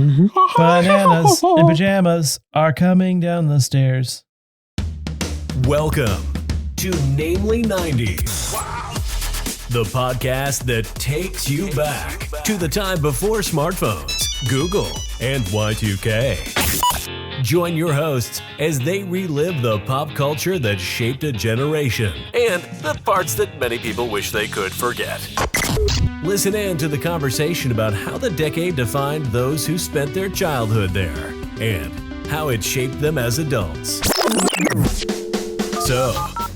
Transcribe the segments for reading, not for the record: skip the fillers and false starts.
Bananas in pajamas are coming down the stairs. Welcome to Namely 90s, the podcast that takes you back to the time before smartphones, Google, and Y2K. Join your hosts as they relive the pop culture that shaped a generation and the parts that many people wish they could forget. Listen in to the conversation about how the decade defined those who spent their childhood there and how it shaped them as adults. So,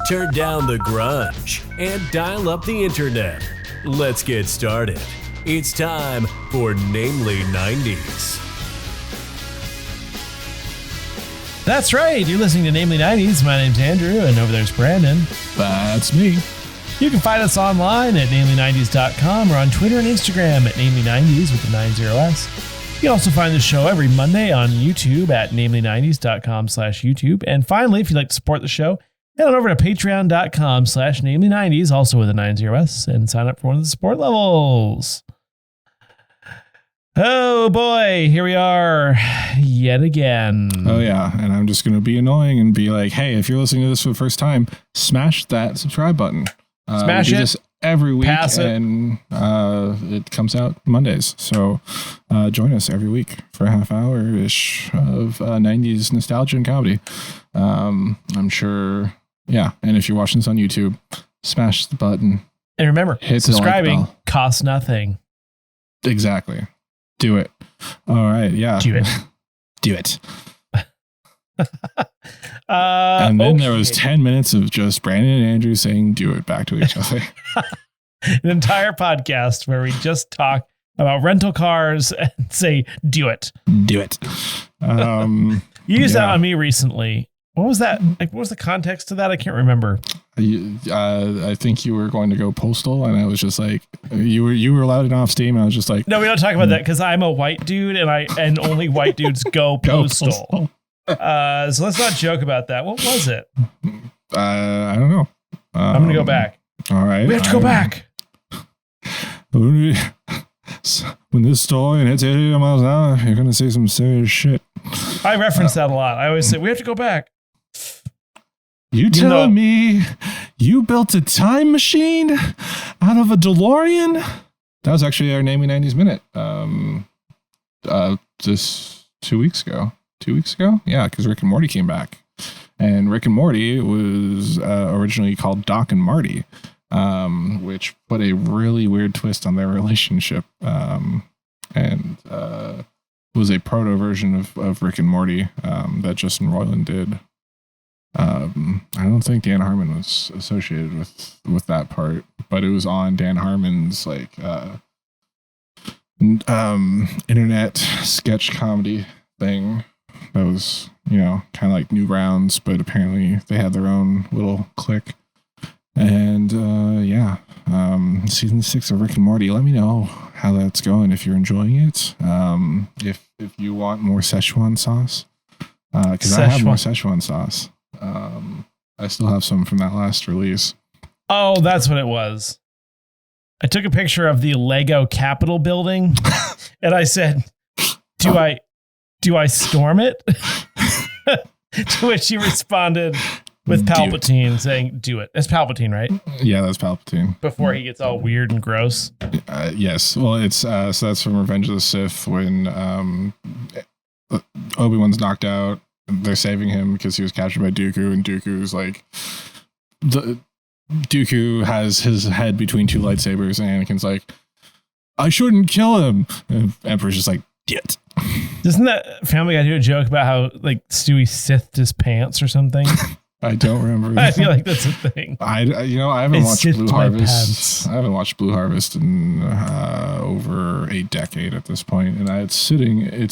turn down the grunge and dial up the internet. Let's get started. It's time for Namely 90s. That's right. You're listening to Namely 90s. My name's Andrew, and over there's Brandon. That's me. You can find us online at namely90s.com or on Twitter and Instagram at namely90s with the 90s. You can also find the show every Monday on YouTube at namely90s.com/YouTube. And finally, if you'd like to support the show, head on over to patreon.com/namely90s, also with a 90s, and sign up for one of the support levels. Oh boy, here we are yet again. Oh yeah, and I'm just going to be annoying and be like, hey, if you're listening to this for the first time, smash that subscribe button. Smash we do it. this every week, Pass it. and it comes out Mondays. So join us every week for a half hour-ish of 90s nostalgia and comedy. I'm sure, yeah, and if you're watching this on YouTube, smash the button. And remember, Hit the subscribing like bell. costs nothing. Exactly. Do it. All right, yeah. Do it. Do it. And then there was 10 minutes of just Brandon and Andrew saying do it back to each other. An entire podcast where we just talk about rental cars and say do it. Do it. You used that on me recently. What was that? Like, what was the context to that? I can't remember. I think you were going to go postal, and I was just like, you were allowed it off Steam. And I was just like, No, we don't talk about that because I'm a white dude, and only white dudes go postal. So let's not joke about that. What was it? I don't know. I'm gonna go back. All right, We have to go back. When this story hits 80 miles an hour, you're gonna see some serious shit. I reference that a lot. I always say we have to go back. You telling me you built a time machine out of a DeLorean? That was actually our Namely 90s Minute. Just 2 weeks ago. 2 weeks ago? Yeah, because Rick and Morty came back. And Rick and Morty was originally called Doc and Marty, which put a really weird twist on their relationship. And was a proto version of Rick and Morty that Justin Roiland did. I don't think Dan Harmon was associated with that part, but it was on Dan Harmon's like internet sketch comedy thing that was, kind of like Newgrounds, but apparently they had their own little clique. And season 6 of Rick and Morty, let me know how that's going, if you're enjoying it. If you want more Szechuan sauce, because I have more Szechuan sauce. I still have some from that last release. Oh, that's what it was. I took a picture of the Lego Capitol building and I said, do I storm it? To which he responded with Palpatine saying, do it. That's Palpatine, right? Yeah, that's Palpatine. Before he gets all weird and gross. Yes. Well, it's so that's from Revenge of the Sith when Obi-Wan's knocked out. They're saving him because he was captured by Dooku, and Dooku's like, Dooku has his head between two lightsabers, and Anakin's like, I shouldn't kill him. And Emperor's just like, get. Doesn't that Family Guy do a joke about how like Stewie Sithed his pants or something? I don't remember. I feel like that's a thing. I haven't watched Blue Harvest. I haven't watched Blue Harvest in over a decade at this point, and it's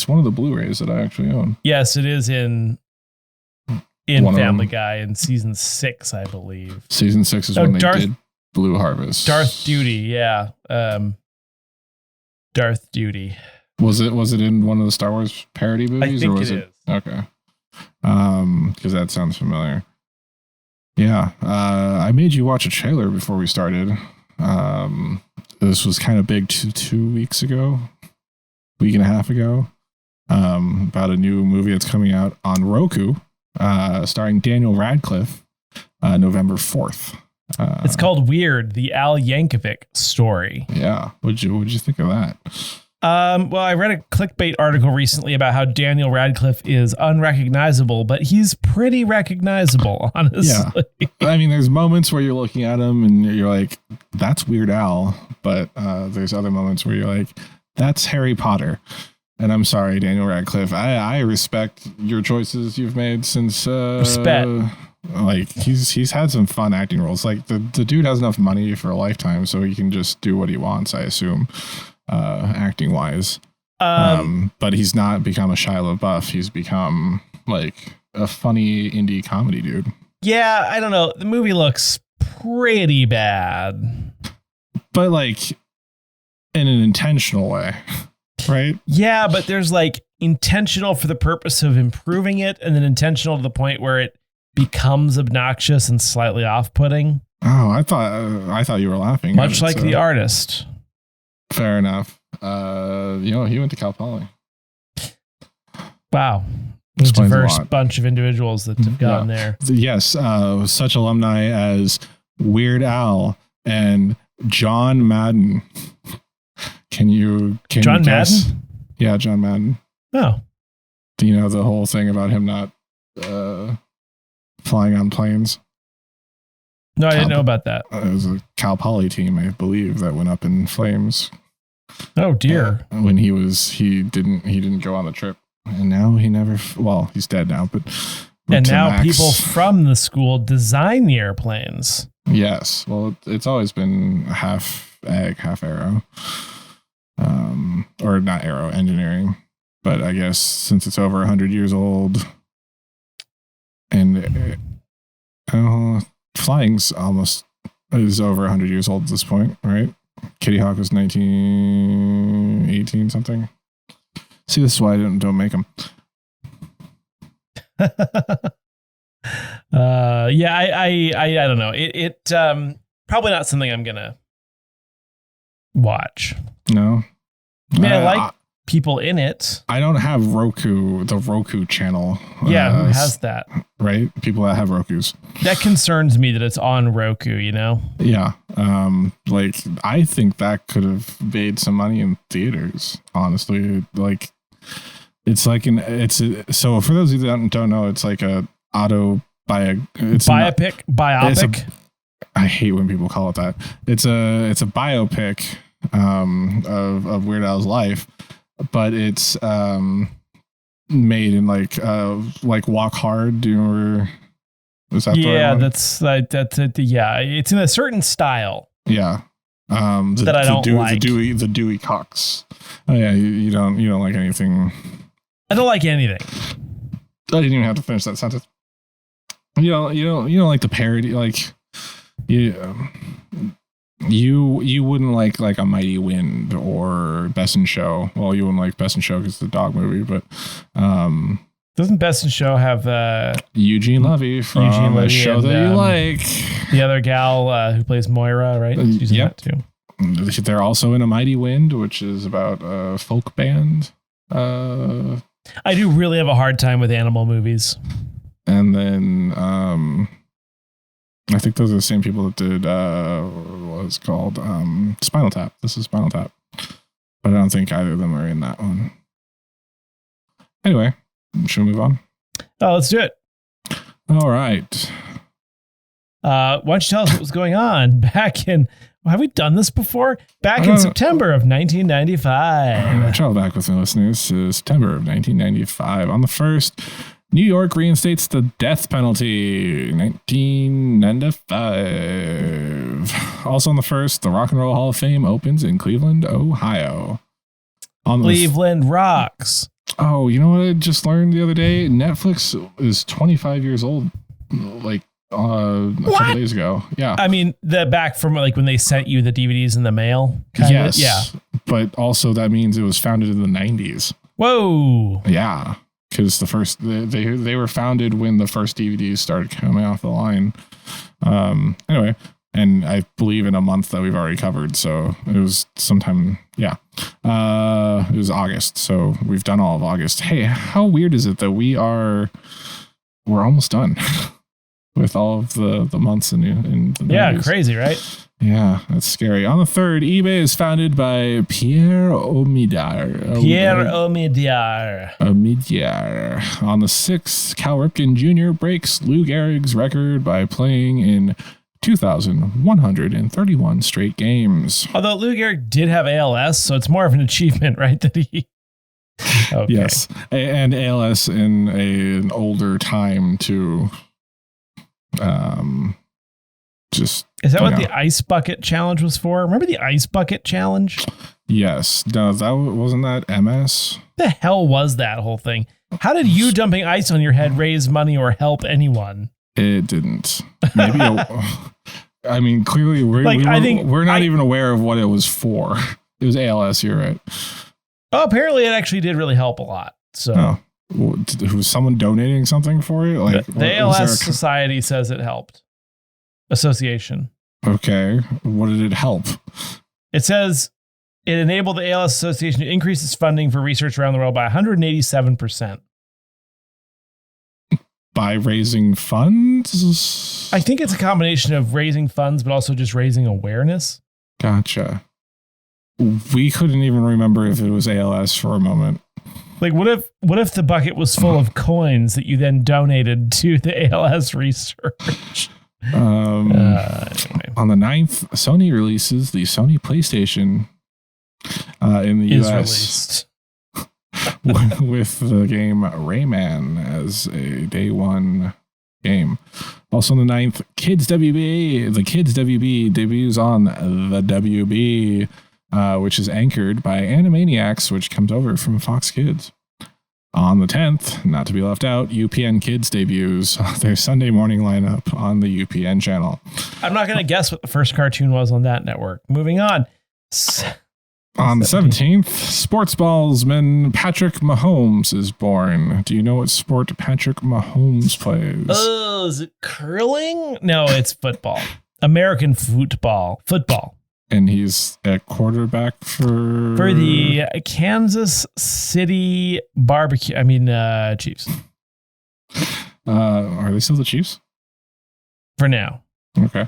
one of the Blu-rays that I actually own. Yes, it is in Family Guy in season 6, I believe. Season 6 is when they did Blue Harvest. Darth Duty, yeah. Darth Duty. Was it in one of the Star Wars parody movies? I think it is. Okay. Because that sounds familiar. Yeah. I made you watch a trailer before we started. This was kind of big 2 week and a half ago. about a new movie that's coming out on Roku, starring Daniel Radcliffe, November 4th. It's called Weird, the Al Yankovic story. Yeah. What'd you think of that? Well, I read a clickbait article recently about how Daniel Radcliffe is unrecognizable, but he's pretty recognizable, honestly. Yeah. I mean, there's moments where you're looking at him and you're like, that's Weird Al. But there's other moments where you're like, that's Harry Potter. And I'm sorry, Daniel Radcliffe. I respect your choices you've made since Respect. Like he's had some fun acting roles. Like the dude has enough money for a lifetime, so he can just do what he wants, I assume, acting wise. But he's not become a Shia LaBeouf. He's become like a funny indie comedy dude. Yeah, I don't know. The movie looks pretty bad. But like in an intentional way. Right? Yeah, but there's like intentional for the purpose of improving it, and then intentional to the point where it becomes obnoxious and slightly off-putting. Oh, I thought you were laughing. Much like The Artist. Fair enough. He went to Cal Poly. Wow. A diverse bunch of individuals that have gone there. Yes, such alumni as Weird Al and John Madden. Can you John guess? Madden? Yeah, John Madden. Oh. Do you know the whole thing about him not flying on planes? No, I didn't know about that. It was a Cal Poly team, I believe, that went up in flames. Oh dear. When he didn't go on the trip, and now he's dead now, but and now people from the school design the airplanes. Yes. Well, it's always been half ag, half aero. Or not aero, engineering. But I guess since it's over 100 years old and flying's almost is over 100 years old at this point, right? Kitty Hawk was 1918 something. See, this is why I don't make them. Yeah, I don't know. It probably not something I'm gonna watch. No. I mean, I like people in it. I don't have Roku, the Roku channel. Yeah, who has that? Right? People that have Rokus. That concerns me that it's on Roku, you know? Yeah. Like, I think that could have made some money in theaters, honestly. Like, it's like so for those of you that don't know, it's like a biopic. I hate when people call it that. It's a biopic of Weird Al's life, but it's made in like Walk Hard. Do you remember? Was that that's it. Yeah, it's in a certain style. Yeah. That I don't like. The Dewey Cox. Oh yeah, you don't like anything. I don't like anything. I didn't even have to finish that sentence. You don't like the parody, like you wouldn't like a Mighty Wind or Best in Show. Well, you wouldn't like Best in Show because it's a dog movie, but doesn't Best in Show have Eugene Levy from a show that you like? The other gal who plays Moira, right? She's in that too. They're also in A Mighty Wind, which is about a folk band. I do really have a hard time with animal movies. And then I think those are the same people that did what was called Spinal Tap. This is Spinal Tap, but I don't think either of them are in that one. Anyway, should we move on? Oh, let's do it. All right. Why don't you tell us what was going on back in? Have we done this before? Back in September of 1995. Travel back with the listeners to September of 1995. On the 1st, New York reinstates the death penalty. 1995. Also on the 1st, the Rock and Roll Hall of Fame opens in Cleveland, Ohio. Cleveland rocks. Oh, you know what I just learned the other day? Netflix is 25 years old. Like a couple days ago. Yeah. I mean, back from like when they sent you the DVDs in the mail. Yes. Yeah. But also that means it was founded in the 90s. Whoa. Yeah. Because they were founded when the first DVDs started coming off the line. Anyway, And I believe in a month that we've already covered. So it was sometime, it was August. So we've done all of August. Hey, how weird is it that we're almost done with all of the months in the movies. Crazy, right? Yeah, that's scary. On the 3rd, eBay is founded by Pierre Omidyar. On the 6th, Cal Ripken Jr. breaks Lou Gehrig's record by playing in 2,131 straight games. Although Lou Gehrig did have ALS, so it's more of an achievement, right? That he... Okay. Yes, and ALS in an older time too. Is that what the ice bucket challenge was for? Remember the ice bucket challenge? Yes. No, wasn't that MS? The hell was that whole thing? How did you dumping ice on your head raise money or help anyone? It didn't. Maybe. I mean, clearly we're not even aware of what it was for. It was ALS. You're right. Oh, apparently it actually did really help a lot. So, was someone donating something for it? Like the ALS Society says it helped. Association. Okay. What did it help? It says it enabled the ALS Association to increase its funding for research around the world by 187%. By raising funds? I think it's a combination of raising funds, but also just raising awareness. Gotcha. We couldn't even remember if it was ALS for a moment. Like, what if the bucket was full of coins that you then donated to the ALS research? Anyway. On the 9th, Sony releases the Sony PlayStation in the US with the game Rayman as a day one game. Also on the 9th, the Kids WB debuts on the WB, which is anchored by Animaniacs, which comes over from Fox Kids. On the 10th, not to be left out, UPN Kids debuts their Sunday morning lineup on the UPN channel. I'm not going to guess what the first cartoon was on that network. Moving on. On the 17th, sports ballsman Patrick Mahomes is born. Do you know what sport Patrick Mahomes plays? Oh, is it curling? No, it's football. American football. And he's a quarterback for the Kansas City Chiefs. Are they still the Chiefs? For now. Okay.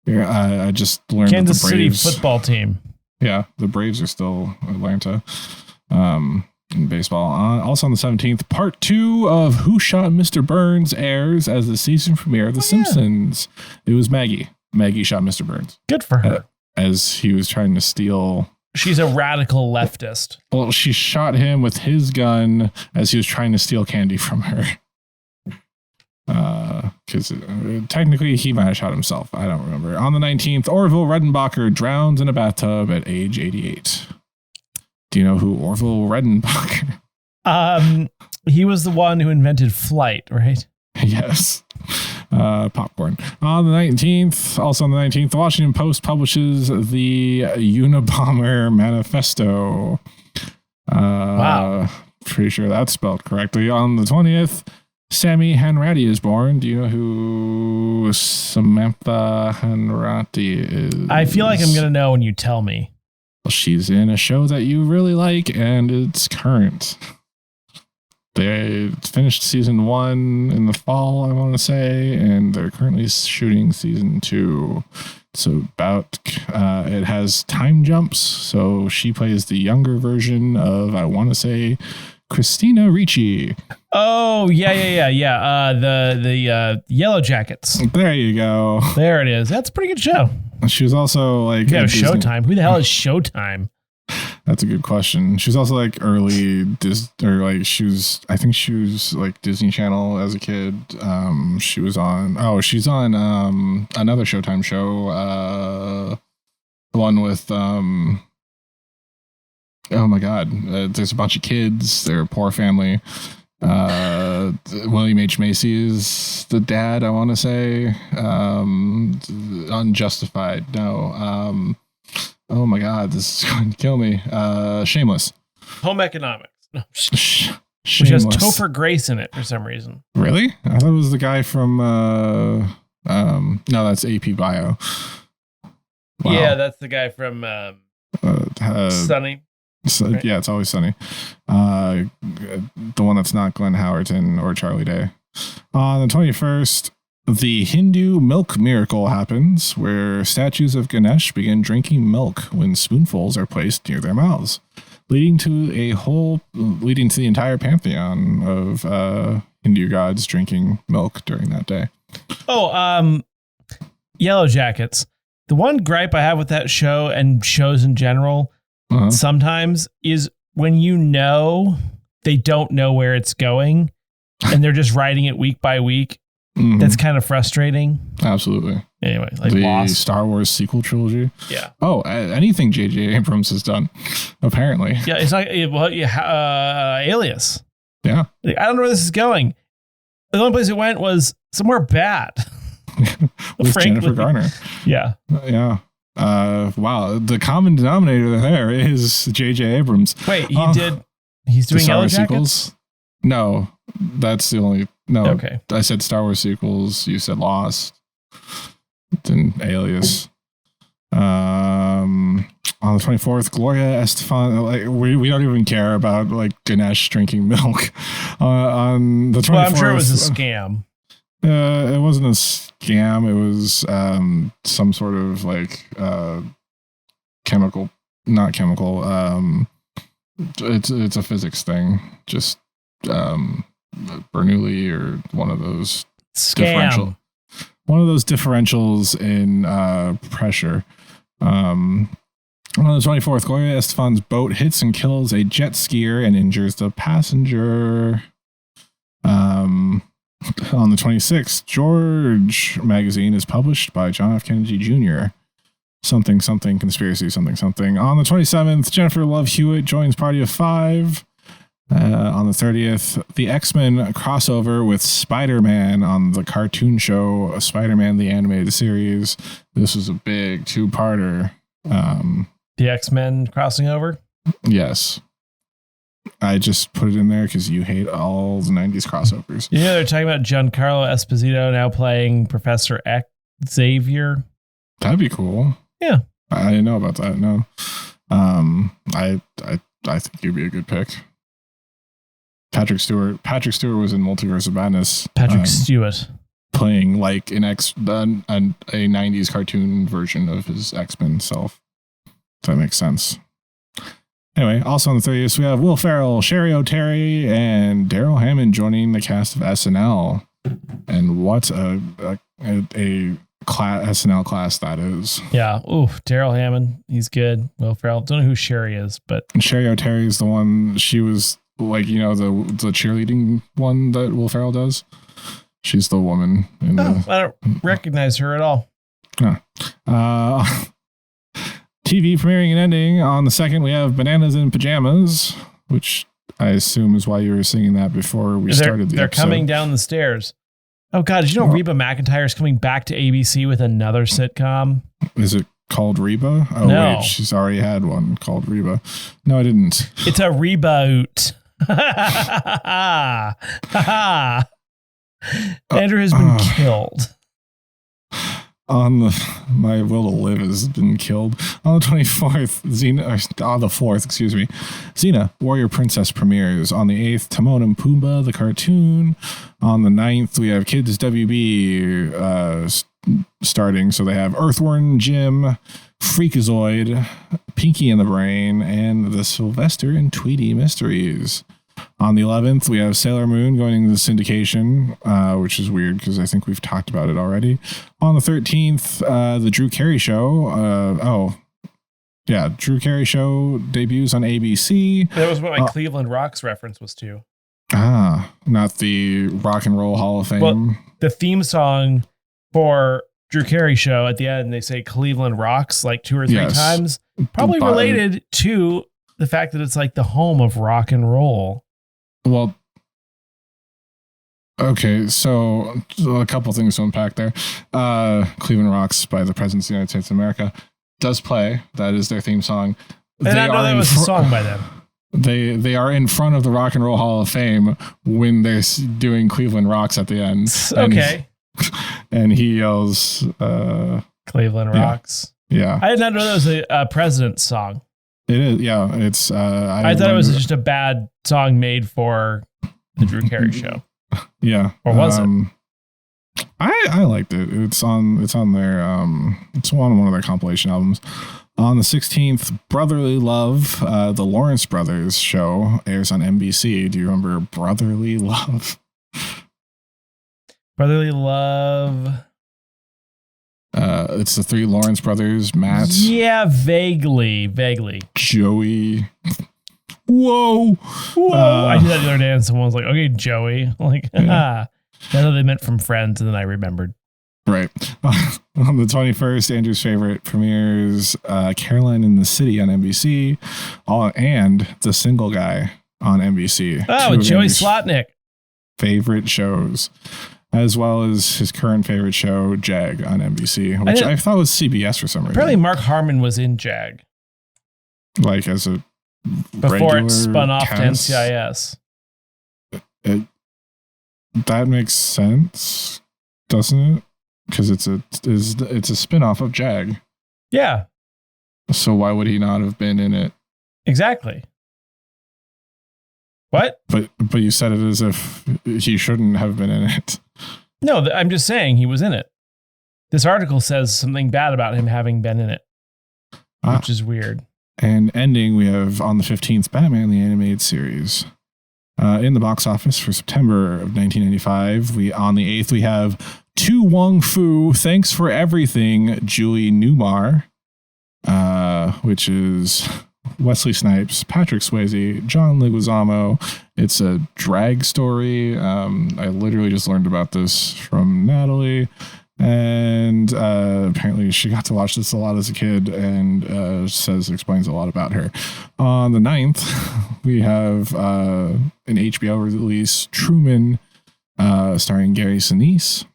Yeah, I just learned Kansas that the Braves, City football team. Yeah, the Braves are still Atlanta in baseball. Also on the 17th, part 2 of Who Shot Mr. Burns airs as the season premiere of The Simpsons. It was Maggie. Maggie shot Mr. Burns. Good for her. As he was trying to steal. She's a radical leftist. Well, she shot him with his gun as he was trying to steal candy from her. Because technically he might have shot himself. I don't remember. On the 19th, Orville Redenbacher drowns in a bathtub at age 88. Do you know who Orville Redenbacher? He was the one who invented flight, right? Yes. Popcorn. On the 19th, the Washington Post publishes the Unabomber Manifesto. Wow. Pretty sure that's spelled correctly. On the 20th, Sammy Hanratty is born. Do you know who Samantha Hanratty is? I feel like I'm going to know when you tell me. Well, she's in a show that you really like, and it's current. They finished season 1 in the fall, I want to say, and they're currently shooting season 2. So it has time jumps. So she plays the younger version of, I want to say, Christina Ricci. Oh, yeah. The Yellow Jackets. There you go. There it is. That's a pretty good show. She was also like... Yeah, Showtime. Who the hell is Showtime? That's a good question. She was also like early I think she was like Disney Channel as a kid. She's on another Showtime show. The one with oh my God, there's a bunch of kids. They're a poor family. William H. Macy is the dad, I want to say. Unjustified. No. Oh my God, this is going to kill me. Shameless. Home Economics. No. Shameless. Which has Topher Grace in it for some reason. Really? I thought it was the guy from No, that's AP Bio. Wow. Yeah, that's the guy from Sunny. So, right? Yeah, it's always Sunny. The one that's not Glenn Howerton or Charlie Day. On the 21st, the Hindu milk miracle happens, where statues of Ganesh begin drinking milk when spoonfuls are placed near their mouths, leading to the entire pantheon of Hindu gods drinking milk during that day. Oh, Yellow Jackets. The one gripe I have with that show and shows in general sometimes is when they don't know where it's going and they're just writing it week by week. Mm-hmm. That's kind of frustrating. Absolutely. Anyway, like the Lost. Star Wars sequel trilogy. Yeah. Oh, anything J.J. Abrams has done, apparently. Yeah, it's like Alias. Yeah. Like, I don't know where this is going. The only place it went was somewhere bad. With Jennifer Garner. Yeah. Yeah. Wow. The common denominator there is J.J. Abrams. Wait, he's doing Yellow Jackets? Sequels? No, that's the only. No, okay. I said Star Wars sequels. You said Lost. Then Alias. On the 24th, Gloria Estefan. Like we don't even care about like Ganesh drinking milk. On the 24th, well, I'm sure it was a scam. It wasn't a scam. It was some sort of like chemical, not chemical. It's a physics thing. Just Bernoulli or one of those differentials in pressure. On the 24th, Gloria Estefan's boat hits and kills a jet skier and injures the passenger. On the 26th, George magazine is published by John F. Kennedy Jr. Something conspiracy something. On the 27th, Jennifer Love Hewitt joins Party of Five. On the 30th, the X-Men crossover with Spider-Man on the cartoon show Spider-Man the Animated Series. This was a big two-parter. The X-Men crossing over? Yes. I just put it in there because you hate all the 90s crossovers. Yeah, they're talking about Giancarlo Esposito now playing Professor Xavier. That'd be cool. Yeah. I didn't know about that, no. I think you'd be a good pick. Patrick Stewart was in Multiverse of Madness. Patrick Stewart playing like a 90s cartoon version of his X-Men self. That makes sense. Anyway, also on the 30th, we have Will Ferrell, Sherry O'Terry, and Daryl Hammond joining the cast of SNL. And what a SNL class that is. Yeah. Ooh, Daryl Hammond. He's good. Will Ferrell. Don't know who Sherry is, but Sherry O'Terry is the one. She was like, the cheerleading one that Will Ferrell does. She's the woman. I don't recognize her at all. TV premiering and ending. On the 2nd, we have Bananas in Pajamas, which I assume is why you were singing that before we started the episode. They're coming down the stairs. Oh, God. Did you know Reba McEntire is coming back to ABC with another sitcom? Is it called Reba? Oh, no. Wait. She's already had one called Reba. No, I didn't. It's a reboot. Andrew has been killed. My will to live has been killed. On the 24th, Xena, Warrior Princess premieres. On the 8th, Timon and Pumbaa, the cartoon. On the 9th, we have Kids WB starting. So they have Earthworm Jim, Freakazoid, Pinky and the Brain, and the Sylvester and Tweety Mysteries. On the 11th, we have Sailor Moon going into syndication, which is weird because I think we've talked about it already. On the 13th, the Drew Carey Show. Drew Carey Show debuts on ABC. That was what my Cleveland Rocks reference was to. Not the Rock and Roll Hall of Fame. Well, the theme song for Drew Carey Show at the end, they say Cleveland Rocks like 2 or 3 times. Probably related to the fact that it's like the home of rock and roll. Well, okay, so a couple things to unpack there. Cleveland Rocks by the Presidents of the United States of America does play. That is their theme song. And I know that was a song by them. They are in front of the Rock and Roll Hall of Fame when they're doing Cleveland Rocks at the end. Okay. and he yells, Cleveland Rocks. Yeah. I did not know that was a President's song. It is. Yeah. It's, I thought it was just a bad song made for the Drew Carey Show. Yeah. Or was it? I liked it. It's on their, it's on one of their compilation albums. On the 16th, Brotherly Love, the Lawrence Brothers show airs on NBC. Do you remember Brotherly Love? Brotherly Love. It's the three Lawrence brothers, Matt. Yeah, vaguely. Joey. Whoa. I did that the other day and someone was like, okay, Joey. I'm like, that's what they meant from Friends, and then I remembered. Right. On the 21st, Andrew's favorite premieres Caroline in the City on NBC and The Single Guy on NBC. Oh, with Joey Slotnick. Favorite shows, as well as his current favorite show, JAG on NBC, which I thought was CBS for some reason. Apparently Mark Harmon was in JAG. Like as a before it spun off cast. to NCIS. That makes sense, doesn't it? Because it's a spin-off of JAG. Yeah. So why would he not have been in it? Exactly. What? But you said it as if he shouldn't have been in it. No, I'm just saying he was in it. This article says something bad about him having been in it, which is weird. And ending, we have on the 15th, Batman the Animated Series. In the box office for September of 1995. On the 8th, we have To Wong Fu, Thanks for Everything, Julie Newmar, which is Wesley Snipes, Patrick Swayze, John Leguizamo. It's a drag story. I literally just learned about this from Natalie. And apparently she got to watch this a lot as a kid and explains a lot about her. On the 9th, we have an HBO release, Truman, starring Gary Sinise. Is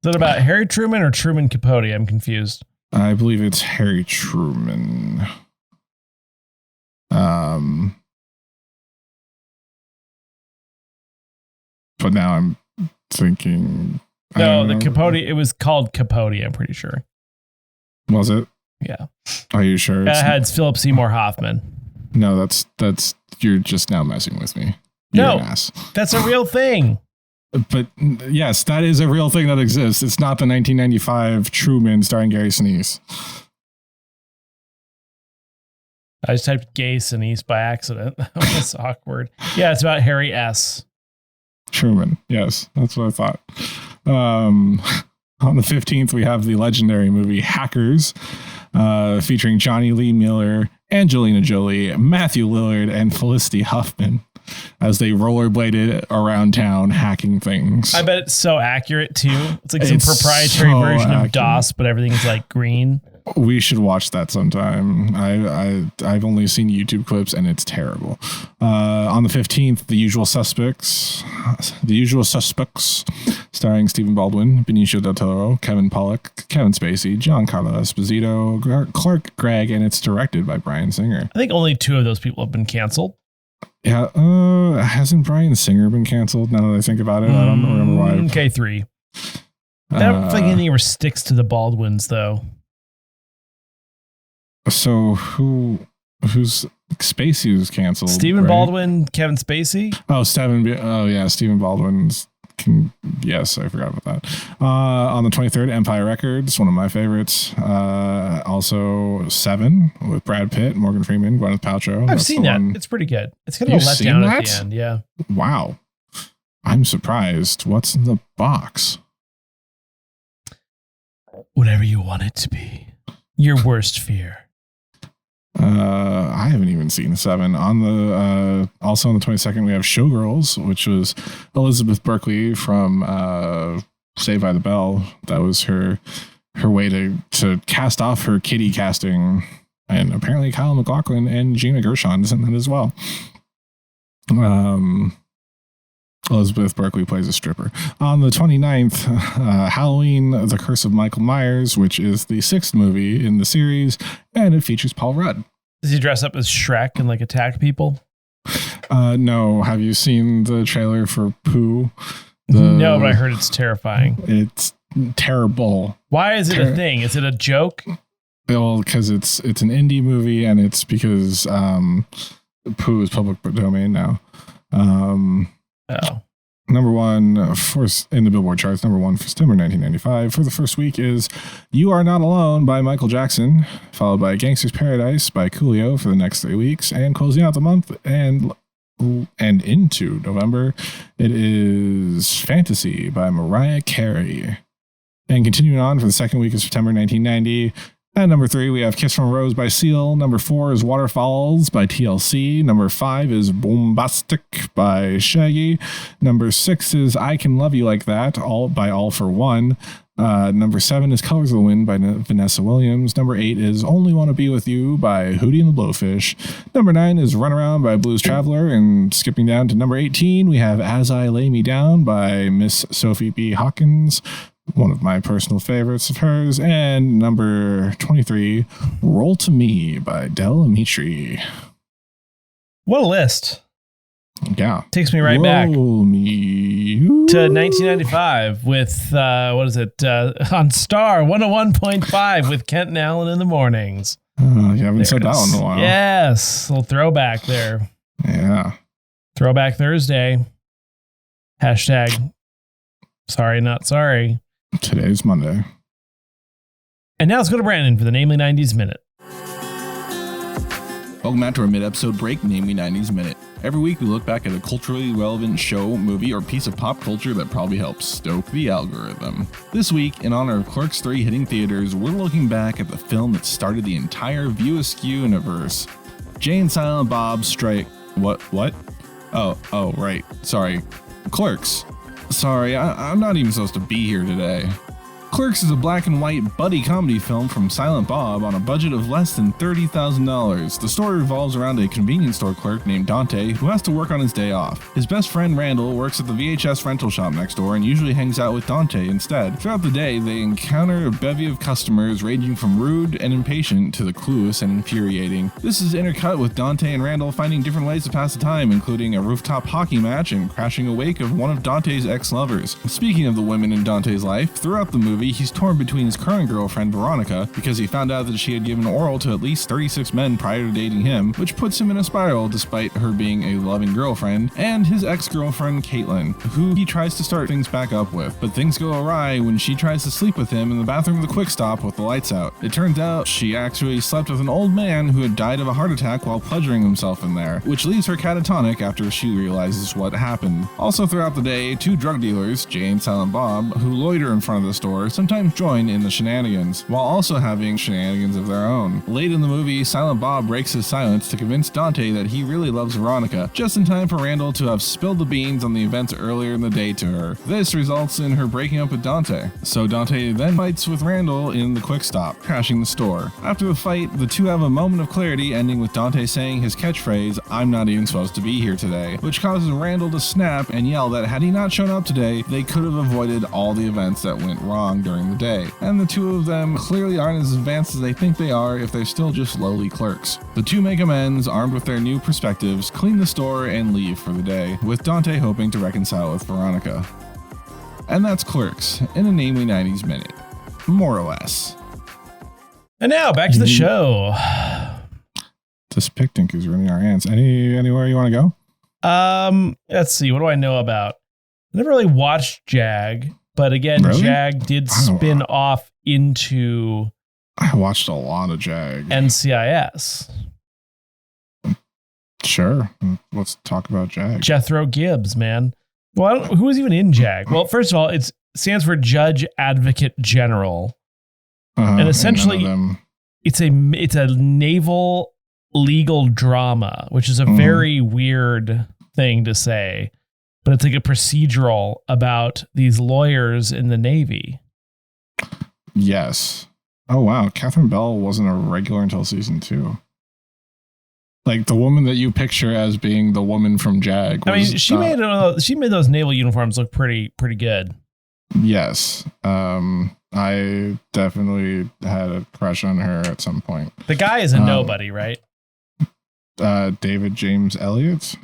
that about Harry Truman or Truman Capote? I'm confused. I believe it's Harry Truman. But now I'm thinking... No, the Capote, it was called Capote, I'm pretty sure. Was it? Yeah. Are you sure? It had Philip Seymour Hoffman. No, that's you're just now messing with me. You're an ass. That's a real thing. But yes, that is a real thing that exists. It's not the 1995 Truman starring Gary Sinise. I just typed gay Sinise by accident. That was awkward. Yeah, it's about Harry S. Truman. Yes, that's what I thought. On the 15th, we have the legendary movie Hackers, featuring Johnny Lee Miller, Angelina Jolie, Matthew Lillard, and Felicity Huffman as they rollerbladed around town hacking things. I bet it's so accurate, too. It's like some proprietary version of DOS, but everything's like green. We should watch that sometime. I've only seen YouTube clips and it's terrible. On the 15th, The Usual Suspects, starring Stephen Baldwin, Benicio del Toro, Kevin Pollak, Kevin Spacey, Giancarlo Esposito, Clark Gregg, and it's directed by Bryan Singer. I think only 2 of those people have been canceled. Yeah, hasn't Bryan Singer been canceled? Now that I think about it, I don't remember why. Okay, 3. I don't think anything ever sticks to the Baldwins, though. So who's Spacey was canceled? Stephen Baldwin, Kevin Spacey. Stephen Baldwin's. Yes, I forgot about that. On the 23rd, Empire Records, one of my favorites. Also 7 with Brad Pitt, Morgan Freeman, Gwyneth Paltrow. I've seen that. It's pretty good. It's kind of a letdown at the end. Yeah. Wow. I'm surprised. What's in the box? Whatever you want it to be. Your worst fear. I haven't even seen 7. Also on the 22nd, we have Showgirls, which was Elizabeth Berkley from Saved by the Bell. That was her way to cast off her Kitty casting, and apparently Kyle MacLachlan and Gina Gershon's in that as well. Elizabeth Berkley plays a stripper. On the 29th, Halloween, The Curse of Michael Myers, which is the 6th movie in the series, and it features Paul Rudd. Does he dress up as Shrek and like attack people? No. Have you seen the trailer for Pooh? No, but I heard it's terrifying. terrible. Why is it a thing? Is it a joke? Well, because it's an indie movie, and it's because Pooh is public domain now. Number one in the Billboard charts, number one for September 1995 for the first week is You Are Not Alone by Michael Jackson, followed by Gangster's Paradise by Coolio for the next 3 weeks, and closing out the month and into November, it is Fantasy by Mariah Carey. And continuing on for the second week of September 1990, at number 3, we have Kiss from a Rose by Seal. Number 4 is Waterfalls by TLC. Number 5 is Bombastic by Shaggy. Number 6 is I Can Love You Like That by All for One. Number 7 is Colors of the Wind by Vanessa Williams. Number 8 is Only Want to Be With You by Hootie and the Blowfish. Number 9 is Run Around by Blues Traveler. And skipping down to number 18, we have As I Lay Me Down by Miss Sophie B. Hawkins, one of my personal favorites of hers. And number 23, Roll to Me by Del Amitri. What a list. Yeah. Takes me right back to 1995 with, what is it, on Star 101.5 with Kent and Allen in the mornings. You haven't said that one in a while. Yes. A little throwback there. Yeah. Throwback Thursday. Hashtag sorry, not sorry. Today's Monday. And now let's go to Brandon for the Namely 90s Minute. Welcome back to our mid-episode break, Namely 90s Minute. Every week we look back at a culturally relevant show, movie, or piece of pop culture that probably helps stoke the algorithm. This week, in honor of Clerks 3 hitting theaters, we're looking back at the film that started the entire View Askew universe. Jay and Silent Bob Strike... What? Oh, right. Sorry. Clerks. Sorry, I'm not even supposed to be here today. Clerks is a black and white buddy comedy film from Silent Bob on a budget of less than $30,000. The story revolves around a convenience store clerk named Dante who has to work on his day off. His best friend Randall works at the VHS rental shop next door and usually hangs out with Dante instead. Throughout the day, they encounter a bevy of customers ranging from rude and impatient to the clueless and infuriating. This is intercut with Dante and Randall finding different ways to pass the time, including a rooftop hockey match and crashing a wake of one of Dante's ex-lovers. Speaking of the women in Dante's life, throughout the movie, he's torn between his current girlfriend Veronica because he found out that she had given oral to at least 36 men prior to dating him, which puts him in a spiral despite her being a loving girlfriend, and his ex-girlfriend Caitlin, who he tries to start things back up with, but things go awry when she tries to sleep with him in the bathroom of the Quick Stop with the lights out. It turns out she actually slept with an old man who had died of a heart attack while pleasuring himself in there, which leaves her catatonic after she realizes what happened. Also throughout the day, 2 drug dealers, Jay and Silent Bob, who loiter in front of the store, sometimes join in the shenanigans, while also having shenanigans of their own. Late in the movie, Silent Bob breaks his silence to convince Dante that he really loves Veronica, just in time for Randall to have spilled the beans on the events earlier in the day to her. This results in her breaking up with Dante. So Dante then fights with Randall in the Quick Stop, crashing the store. After the fight, the two have a moment of clarity, ending with Dante saying his catchphrase, "I'm not even supposed to be here today," which causes Randall to snap and yell that had he not shown up today, they could have avoided all the events that went wrong during the day. And the two of them clearly aren't as advanced as they think they are if they're still just lowly clerks. The two make amends, armed with their new perspectives, clean the store, and leave for the day, with Dante hoping to reconcile with Veronica. And that's Clerks, in a Namely 90s Minute. More or less. And now, back to the show. This picnic is ruining our hands. Anywhere you want to go? Let's see. What do I know about? I never really watched JAG. But again, really? JAG did spin off into... I watched a lot of JAG. NCIS. Sure. Let's talk about JAG. Jethro Gibbs, man. Well, who was even in JAG? Well, first of all, it stands for Judge Advocate General. And essentially, it's a naval legal drama, which is a very weird thing to say. But it's like a procedural about these lawyers in the Navy. Yes. Oh, wow. Catherine Bell wasn't a regular until season 2. Like the woman that you picture as being the woman from JAG. I mean, she made those naval uniforms look pretty good. Yes. I definitely had a crush on her at some point. The guy is a nobody, right? David James Elliott,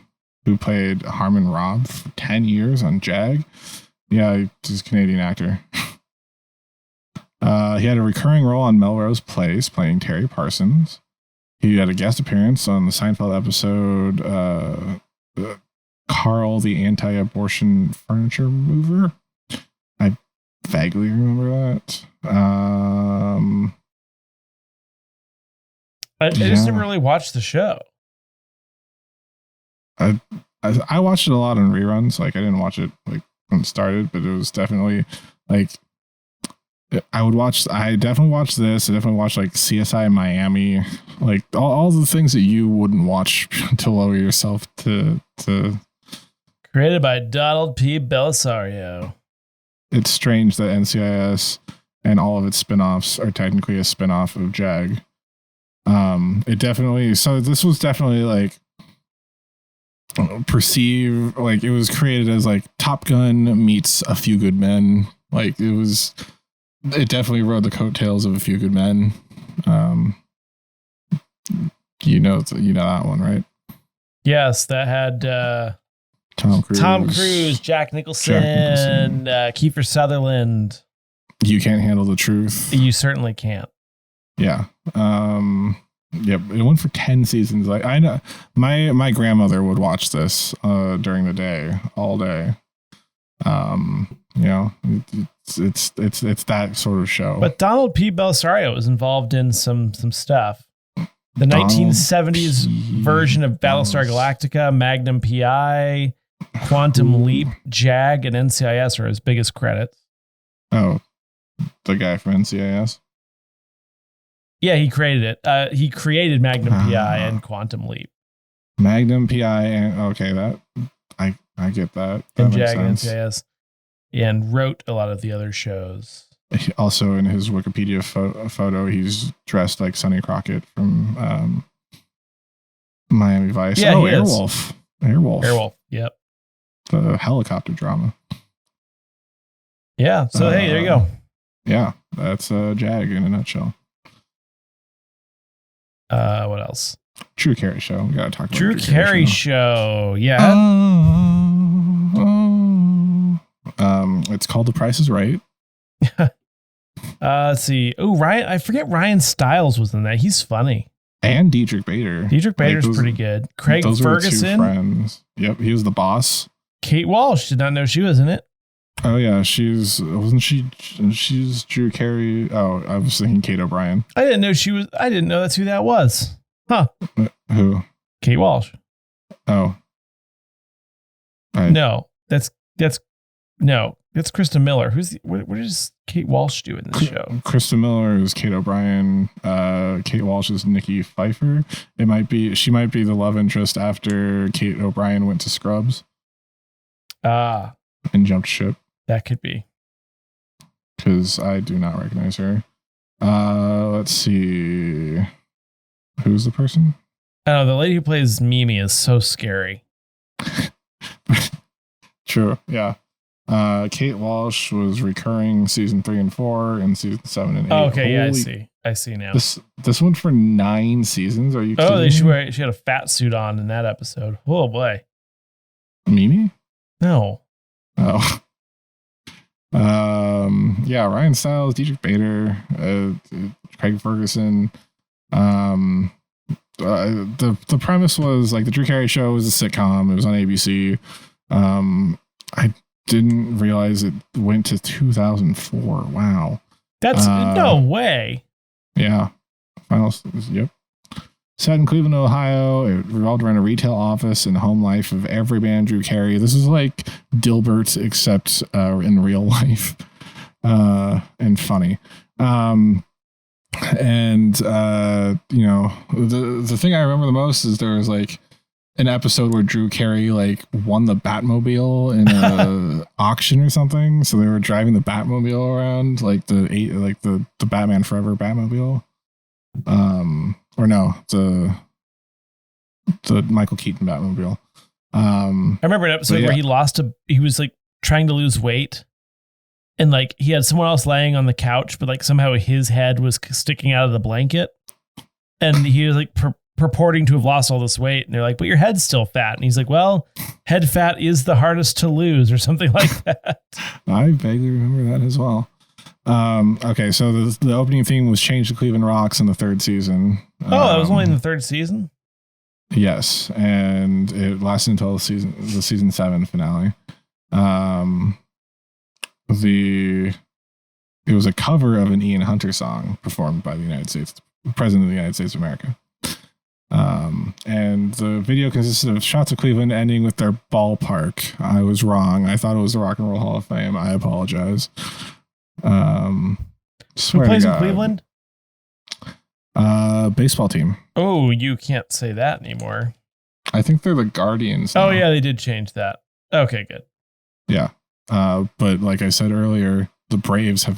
who played Harmon Robb for 10 years on JAG. Yeah, he's a Canadian actor. He had a recurring role on Melrose Place, playing Terry Parsons. He had a guest appearance on the Seinfeld episode Carl, the Anti-Abortion Furniture Mover. I vaguely remember that. I just never really watched the show. I watched it a lot on reruns. Like, I didn't watch it like when it started, but it was definitely like I definitely watched this. I definitely watched like CSI Miami, like all the things that you wouldn't watch to lower yourself to. Created by Donald P. Belisario. It's strange that NCIS and all of its spinoffs are technically a spinoff of JAG. This was definitely like perceived, like it was created as like Top Gun meets A Few Good Men. Like it definitely rode the coattails of A Few Good Men. You know that one, right? Yes, that had Tom Cruise, Jack Nicholson, Kiefer Sutherland. You Can't Handle the Truth. You certainly can't. Yeah. Yep. It went for 10 seasons. Like, I know my grandmother would watch this during the day, all day. It's that sort of show. But Donald P. Belisario was involved in some stuff. The 1970s version of Battlestar Galactica, Magnum PI, Quantum Leap, JAG, and NCIS are his biggest credits. Oh, the guy from NCIS? Yeah, he created it. He created Magnum PI and Quantum Leap. Magnum PI and okay, that I get that. And JAG and NCIS. And wrote a lot of the other shows. Also, in his Wikipedia photo, he's dressed like Sonny Crockett from Miami Vice. Yeah, Airwolf. Airwolf. Yep. The helicopter drama. Yeah. So hey, there you go. Yeah, that's JAG in a nutshell. What else? Drew Carey Show. We gotta talk about Drew Carey Show. Yeah. It's called The Price is Right. Let's see. Oh, Ryan. I forget Ryan Stiles was in that. He's funny. And Dietrich Bader. Dietrich Bader's pretty good. Craig those Ferguson. Were two friends. Yep, he was the boss. Kate Walsh. Did not know she was in it. Oh yeah, she's Drew Carey. Oh, I was thinking Kate O'Brien. I didn't know that's who that was. Huh? Who? Kate Walsh. Oh. No, that's Krista Miller. What does Kate Walsh do in this show? Krista Miller is Kate O'Brien. Kate Walsh is Nikki Pfeiffer. She might be the love interest after Kate O'Brien went to Scrubs. And jumped ship. That could be. Because I do not recognize her. Let's see. Who's the person? Oh, the lady who plays Mimi is so scary. True. Yeah. Kate Walsh was recurring season 3 and 4 and season 7 and 8. Oh, okay. Yeah, I see now. This went for 9 seasons. Are you kidding? She had a fat suit on in that episode. Oh boy. Mimi? No. Oh. Yeah, Ryan Stiles, Dietrich Bader, Craig Ferguson. The premise was like the Drew Carey Show was a sitcom. It was on ABC. I didn't realize it went to 2004. Wow. That's no way. Yeah. Yep. Set in Cleveland, Ohio. It revolved around a retail office and home life of everyman Drew Carey. This is like Dilbert, except in real life and funny. The thing I remember the most is there was like an episode where Drew Carey like won the Batmobile in a auction or something. So they were driving the Batmobile around, like the Batman Forever Batmobile. Or no, the Michael Keaton Batmobile. I remember an episode where he was like trying to lose weight, and like he had someone else laying on the couch, but like somehow his head was sticking out of the blanket, and he was like purporting to have lost all this weight, and they're like, "But your head's still fat," and he's like, "Well, head fat is the hardest to lose," or something like that. I vaguely remember that as well. Okay, so the opening theme was changed to Cleveland Rocks in the third season. Oh, that was only in the third season? Yes, and it lasted until the season 7 finale. It was a cover of an Ian Hunter song performed by the President of the United States of America. And the video consisted of shots of Cleveland ending with their ballpark. I was wrong. I thought it was the Rock and Roll Hall of Fame. I apologize. Who plays in Cleveland? Baseball team. Oh, you can't say that anymore. I think they're the Guardians now. Oh yeah, they did change that. Okay, good. Yeah. But like I said earlier, the Braves have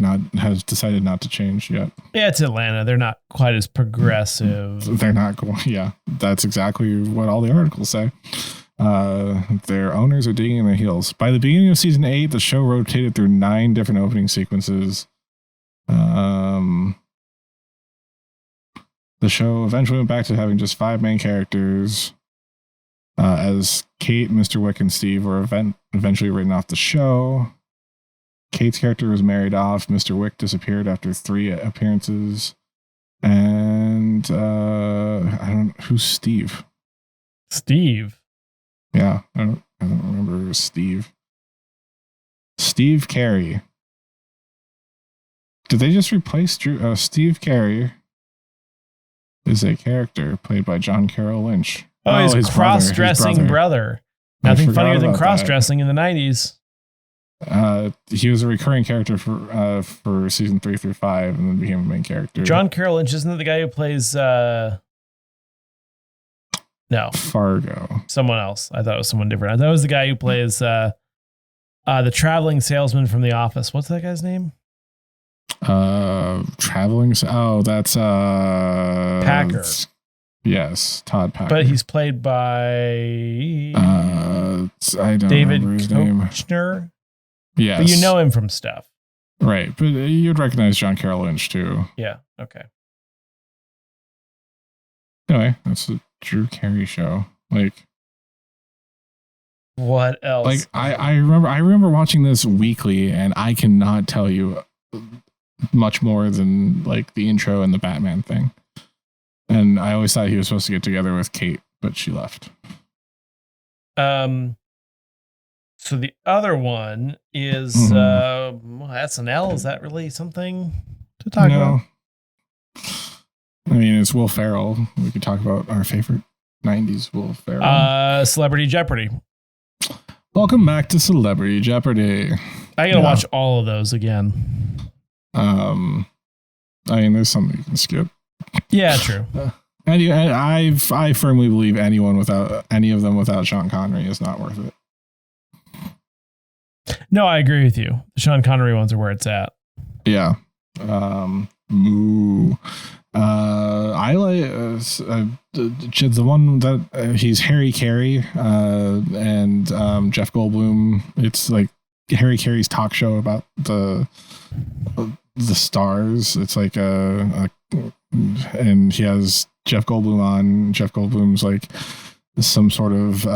decided not to change yet. Yeah, it's Atlanta. They're not quite as progressive. They're not going. Yeah, that's exactly what all the articles say. Their owners are digging in their heels. By the beginning of season 8, the show rotated through 9 different opening sequences. The show eventually went back to having just 5 main characters, as Kate, Mr. Wick, and Steve were eventually written off the show. Kate's character was married off. Mr. Wick disappeared after 3 appearances. And I don't know who's Steve. Steve. Yeah, I don't remember Steve. Steve Carey. Did they just replace Drew? Steve Carey is a character played by John Carroll Lynch. Oh, his cross-dressing brother. Nothing funnier than cross-dressing in the 90s. He was a recurring character for season 3 through 5, and then became a main character. John Carroll Lynch, isn't it the guy who plays? No, Fargo. Someone else. I thought it was someone different. I thought it was the guy who plays the traveling salesman from The Office. What's that guy's name? Traveling. Oh, that's Packer. Yes, Todd Packer. But he's played by I don't David remember his name. Koechner. Yes, but you know him from stuff, right? But you'd recognize John Carroll Lynch too. Yeah. Okay. Anyway, that's the Drew Carey Show. Like, what else? Like, I remember watching this weekly, and I cannot tell you much more than like the intro and the Batman thing. And I always thought he was supposed to get together with Kate, but she left. So the other one is SNL. Is that really something to talk about? I mean, it's Will Ferrell. We could talk about our favorite 90s Will Ferrell. Celebrity Jeopardy. Welcome back to Celebrity Jeopardy. I gotta watch all of those again. I mean, there's something you can skip. Yeah, true. I firmly believe any of them without Sean Connery is not worth it. No, I agree with you. The Sean Connery ones are where it's at. Yeah. I like the one that he's Harry Carey and Jeff Goldblum. It's like Harry Carey's talk show about the stars. It's like and he has Jeff Goldblum on. Jeff Goldblum's like some sort of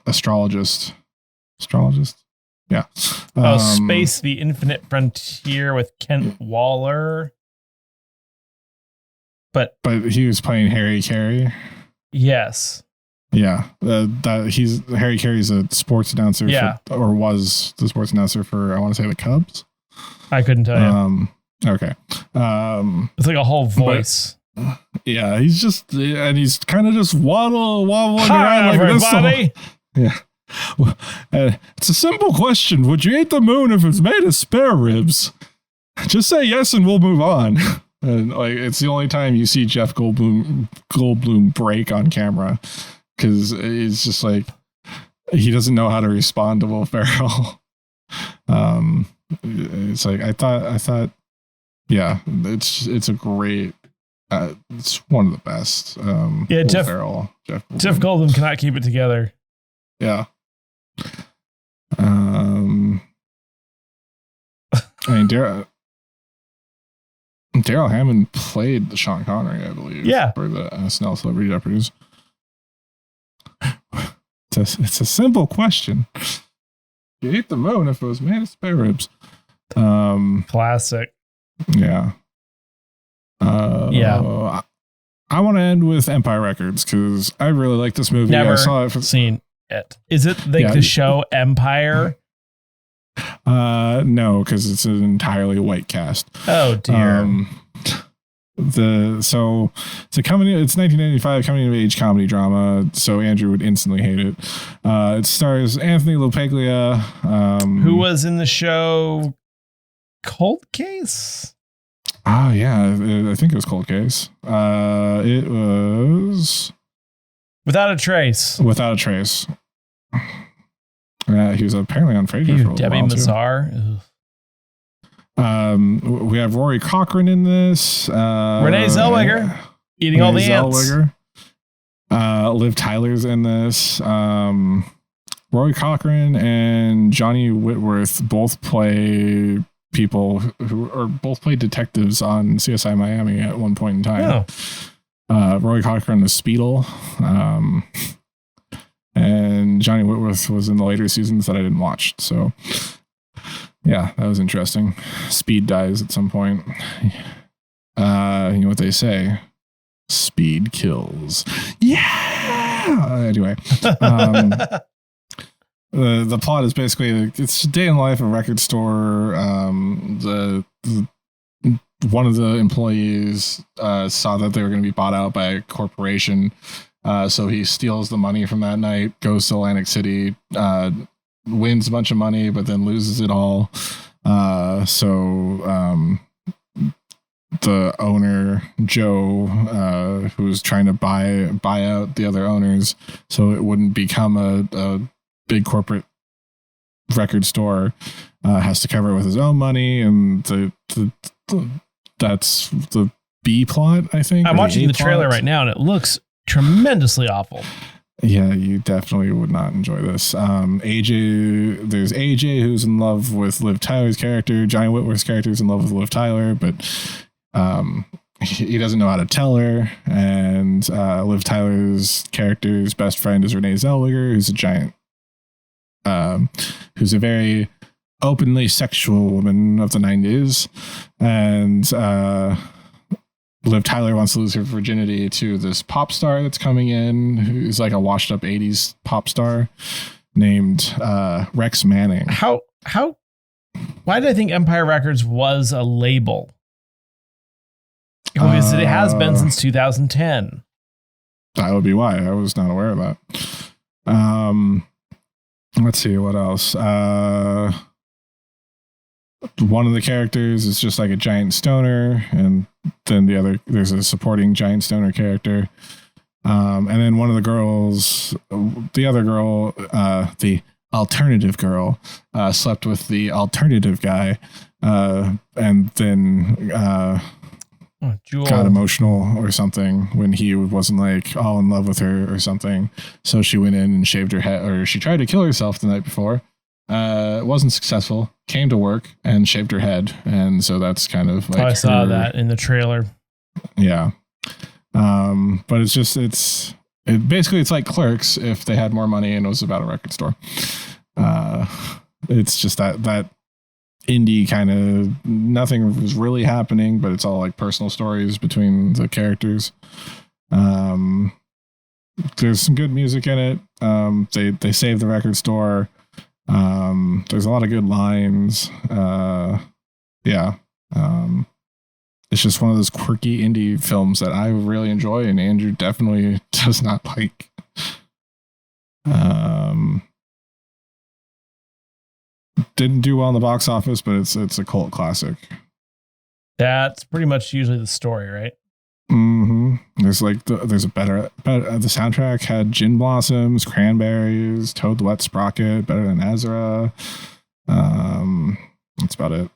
astrologist. Yeah. Space, the Infinite Frontier with Kent Waller. But he was playing Harry Carey. Yes. Yeah. Harry Carey's a sports announcer. Yeah. Or was the sports announcer for, I want to say, the Cubs. I couldn't tell you. Okay. It's like a whole voice. Yeah, he's kind of just wobbling Hi, around everybody. like this. Yeah. It's a simple question. Would you eat the moon if it's made of spare ribs? Just say yes and we'll move on. And like, it's the only time you see Jeff Goldblum break on camera, because it's just like he doesn't know how to respond to Will Ferrell. It's like I thought, yeah, it's a great. It's one of the best. Yeah, Jeff Goldblum cannot keep it together. Yeah. I mean, Daryl Hammond played the Sean Connery, I believe. Yeah. For the SNL Celebrity Jeopardies. It's a simple question. You eat the moon if it was made of spare ribs. Classic. Yeah. Yeah. I want to end with Empire Records because I really like this movie. Never I saw it seen it. Is it like the show Empire? No, because it's an entirely white cast. Oh dear. It's 1995 coming of age comedy drama, so Andrew would instantly hate it. It stars Anthony LaPaglia, who was in the show Cold Case. Oh yeah, I think it was Cold Case. It was Without a Trace. Without a Trace. He was apparently on Frasier for a little Debbie while Mazar. We have Rory Cochrane in this. Renee Zellweger eating all the ants. Liv Tyler's in this. Rory Cochrane and Johnny Whitworth both play both play detectives on CSI Miami at one point in time. Oh. Rory Cochrane was Speedle. And Johnny Whitworth was in the later seasons that I didn't watch. So yeah, that was interesting. Speed dies at some point. You know what they say? Speed kills. Yeah. Anyway, the plot is basically it's a day in the life of a record store. One of the employees saw that they were going to be bought out by a corporation. So he steals the money from that night, goes to Atlantic City, wins a bunch of money, but then loses it all. The owner, Joe, who's trying to buy out the other owners so it wouldn't become a big corporate record store, has to cover it with his own money. And that's the B plot, I think. I'm watching the trailer right now and it looks tremendously awful. Yeah, you definitely would not enjoy this. There's AJ who's in love with Liv Tyler's character. Johnny Whitworth's character is in love with Liv Tyler, but he doesn't know how to tell her. And Liv Tyler's character's best friend is Renee Zellweger, who's a very openly sexual woman of the 90s. And Liv Tyler wants to lose her virginity to this pop star that's coming in, who's like a washed up 80s pop star named Rex Manning. Why did I think Empire Records was a label? Because it has been since 2010. That would be why. I was not aware of that. Let's see what else. One of the characters is just like a giant stoner, and then there's a supporting giant stoner character. And then one of the girls, the other girl, the alternative girl, slept with the alternative guy, and then got emotional or something when he wasn't like all in love with her or something. So she went in and shaved her head, or she tried to kill herself the night before. Wasn't successful, came to work and shaved her head. And so that's kind of like, I saw that in the trailer. Yeah. But it's like Clerks if they had more money and it was about a record store. It's just that indie kind of, nothing was really happening, but it's all like personal stories between the characters. There's some good music in it. They save the record store. There's a lot of good lines. It's just one of those quirky indie films that I really enjoy, and Andrew definitely does not like. Didn't do well in the box office, but it's a cult classic. That's pretty much usually the story, right? Mm-hmm. There's a better the soundtrack had Gin Blossoms, Cranberries, Toad the Wet Sprocket, Better Than Ezra. That's about it.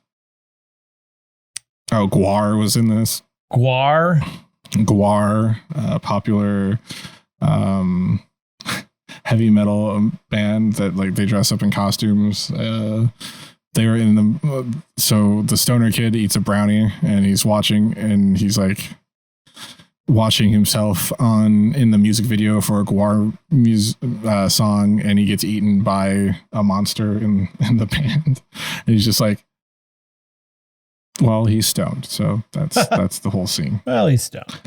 Oh, Guar was in this. Guar, popular heavy metal band that like they dress up in costumes. They were in the so the stoner kid eats a brownie and he's watching himself in the music video for a Guar song, and he gets eaten by a monster in the band. And he's just like, Well, he's stoned, so that's the whole scene. Well, he's stoned.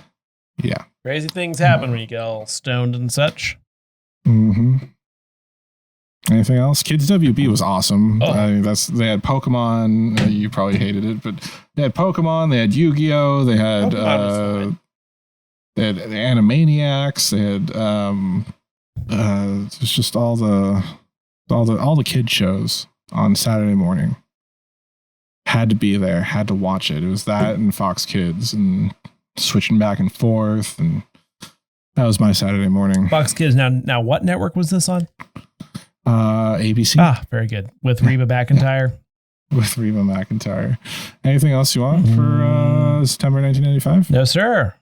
Yeah. Crazy things happen when you get all stoned and such. Mm-hmm. Anything else? Kids WB was awesome. Oh. They had Pokemon. You probably hated it, but they had Pokemon. They had Yu-Gi-Oh. They had the Animaniacs. They had it's just all the kid shows on Saturday morning. Had to be there. Had to watch it. It was that and Fox Kids and switching back and forth, and that was my Saturday morning. Fox Kids. Now, what network was this on? ABC. Ah, very good. With Reba McEntire. With Reba McEntire. Anything else you want for September 1995? No, sir.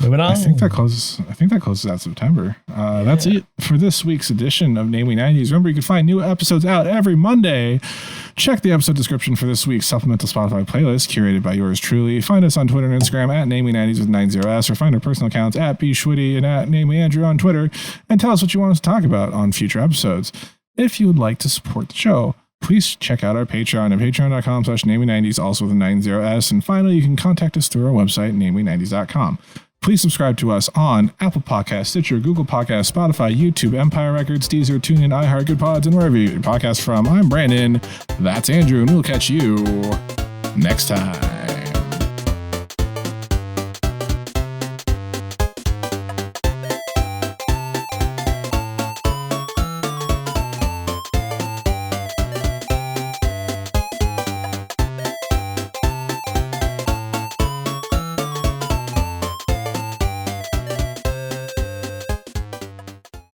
Moving on. I think that closes out September. That's it for this week's edition of Namely 90s. Remember, you can find new episodes out every Monday. Check the episode description for this week's supplemental Spotify playlist curated by yours truly. Find us on Twitter and Instagram at Namely90s with 90s, or find our personal accounts at bschwitty and at Namely Andrew on Twitter, and tell us what you want us to talk about on future episodes. If you would like to support the show, please check out our Patreon at patreon.com/Namely90s, also with a 90s. And finally, you can contact us through our website, Namely90s.com. Please subscribe to us on Apple Podcasts, Stitcher, Google Podcasts, Spotify, YouTube, Empire Records, Deezer, TuneIn, iHeart, Good Pods, and wherever you get your podcasts from. I'm Brandon. That's Andrew, and we'll catch you next time.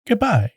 Goodbye.